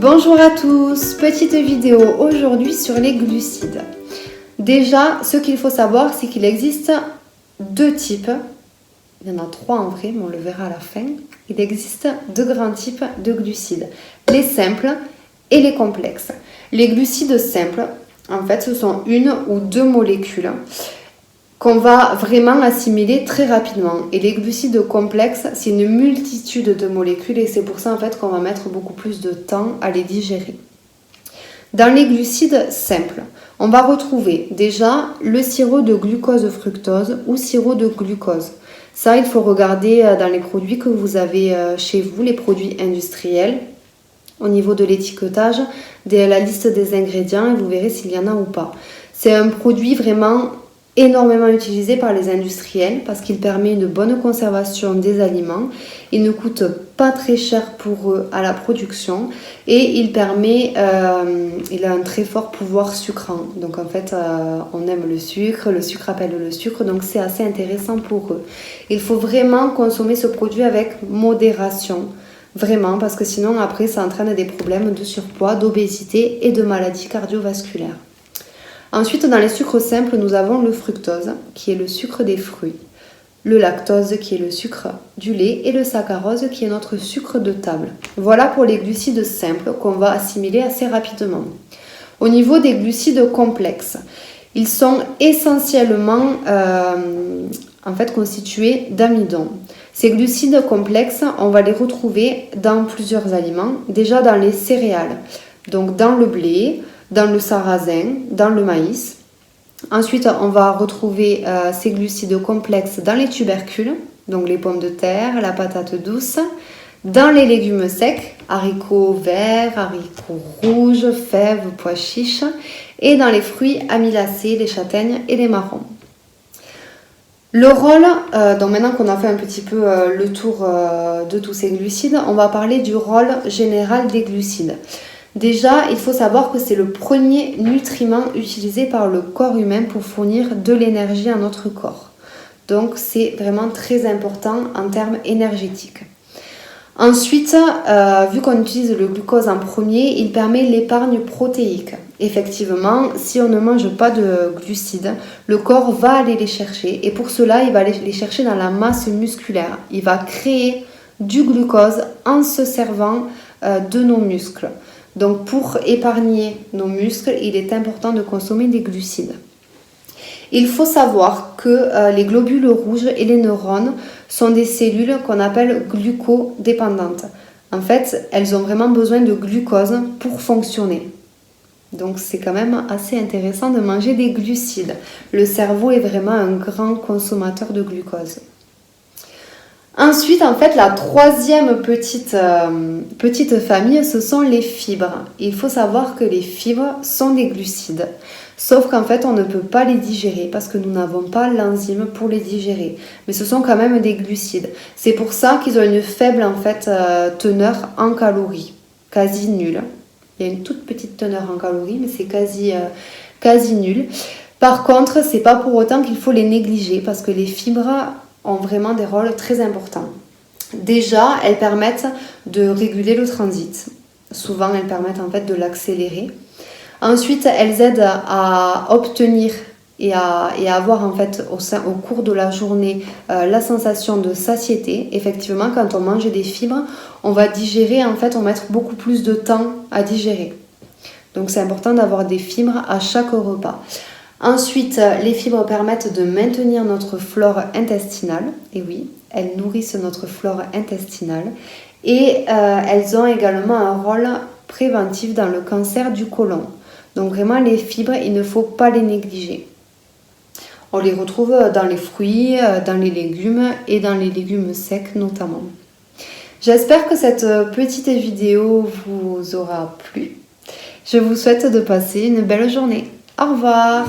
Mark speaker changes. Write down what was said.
Speaker 1: Bonjour à tous, petite vidéo aujourd'hui sur les glucides. Déjà, ce qu'il faut savoir, c'est qu'il existe deux types. Il y en a trois en vrai, mais on le verra à la fin. Il existe deux grands types de glucides. Les simples et les complexes. Les glucides simples, en fait, ce sont une ou deux molécules qu'on va vraiment assimiler très rapidement. Et les glucides complexes, c'est une multitude de molécules et c'est pour ça en fait qu'on va mettre beaucoup plus de temps à les digérer. Dans les glucides simples, on va retrouver déjà le sirop de glucose-fructose ou sirop de glucose. Ça, il faut regarder dans les produits que vous avez chez vous, les produits industriels. Au niveau de l'étiquetage, la liste des ingrédients et vous verrez s'il y en a ou pas. C'est un produit vraiment énormément utilisé par les industriels parce qu'il permet une bonne conservation des aliments. Il ne coûte pas très cher pour eux à la production et il a un très fort pouvoir sucrant. Donc en fait, on aime le sucre appelle le sucre, donc c'est assez intéressant pour eux. Il faut vraiment consommer ce produit avec modération. Vraiment, parce que sinon après ça entraîne des problèmes de surpoids, d'obésité et de maladies cardiovasculaires. Ensuite, dans les sucres simples, nous avons le fructose, qui est le sucre des fruits, le lactose, qui est le sucre du lait, et le saccharose, qui est notre sucre de table. Voilà pour les glucides simples qu'on va assimiler assez rapidement. Au niveau des glucides complexes, ils sont essentiellement constitués d'amidon. Ces glucides complexes, on va les retrouver dans plusieurs aliments, déjà dans les céréales, donc dans le blé, dans le sarrasin, dans le maïs. Ensuite, on va retrouver ces glucides complexes dans les tubercules, donc les pommes de terre, la patate douce, dans les légumes secs, haricots verts, haricots rouges, fèves, pois chiches, et dans les fruits amylacés, les châtaignes et les marrons. Le rôle, donc maintenant qu'on a fait un petit peu le tour de tous ces glucides, on va parler du rôle général des glucides. Déjà, il faut savoir que c'est le premier nutriment utilisé par le corps humain pour fournir de l'énergie à notre corps. Donc, c'est vraiment très important en termes énergétiques. Ensuite, vu qu'on utilise le glucose en premier, il permet l'épargne protéique. Effectivement, si on ne mange pas de glucides, le corps va aller les chercher et pour cela, il va les chercher dans la masse musculaire. Il va créer du glucose en se servant de nos muscles. Donc pour épargner nos muscles, il est important de consommer des glucides. Il faut savoir que les globules rouges et les neurones sont des cellules qu'on appelle glucodépendantes. En fait, elles ont vraiment besoin de glucose pour fonctionner. Donc c'est quand même assez intéressant de manger des glucides. Le cerveau est vraiment un grand consommateur de glucose. Ensuite, en fait, la troisième petite famille, ce sont les fibres. Il faut savoir que les fibres sont des glucides. Sauf qu'en fait, on ne peut pas les digérer parce que nous n'avons pas l'enzyme pour les digérer. Mais ce sont quand même des glucides. C'est pour ça qu'ils ont une faible teneur en calories, quasi nulle. Il y a une toute petite teneur en calories, mais c'est quasi nul. Par contre, c'est pas pour autant qu'il faut les négliger parce que les fibres ont vraiment des rôles très importants. Déjà, elles permettent de réguler le transit. Souvent, elles permettent en fait de l'accélérer. Ensuite, elles aident à obtenir et à avoir en fait au cours de la journée la sensation de satiété. Effectivement, quand on mange des fibres, on va digérer, en fait, on va mettre beaucoup plus de temps à digérer. Donc, c'est important d'avoir des fibres à chaque repas. Ensuite, les fibres permettent de maintenir notre flore intestinale. Et oui, elles nourrissent notre flore intestinale. Et elles ont également un rôle préventif dans le cancer du côlon. Donc vraiment, les fibres, il ne faut pas les négliger. On les retrouve dans les fruits, dans les légumes et dans les légumes secs notamment. J'espère que cette petite vidéo vous aura plu. Je vous souhaite de passer une belle journée. Au revoir!